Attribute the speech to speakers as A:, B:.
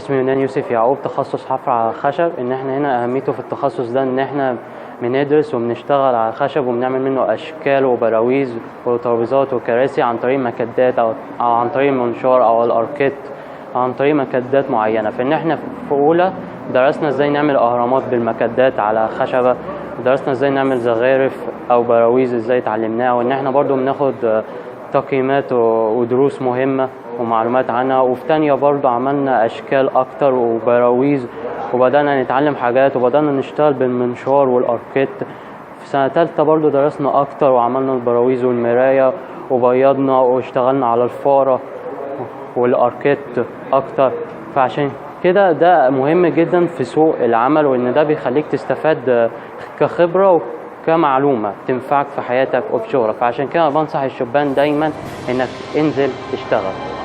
A: اسمي يونان يوسف يعقوب، تخصص حفر على الخشب. ان احنا هنا اهميته في التخصص ده ان احنا بندرس وبنشتغل على الخشب وبنعمل منه اشكال وبراويز وترابيزات وكراسي عن طريق مكدات او عن طريق المنشار او الاركيت أو عن طريق مكدات معينه. فان احنا في اولى درسنا ازاي نعمل اهرامات بالمكدات على خشبه، درسنا ازاي نعمل زخارف او براويز ازاي اتعلمناها، وان احنا برضو بناخد تقييمات ودروس مهمه ومعلومات عنها. وفي تانية برضو عملنا اشكال اكتر وبراويز وبدأنا نتعلم حاجات وبدأنا نشتغل بالمنشار والاركيت. في سنة تالتة برضو درسنا اكتر وعملنا البراويز والمراية وبيضنا واشتغلنا على الفارة والاركيت اكتر. فعشان كده ده مهم جدا في سوق العمل، وان ده بيخليك تستفاد كخبرة وكمعلومة تنفعك في حياتك وفي شغلك. فعشان كده بنصح الشبان دايما انك انزل اشتغل.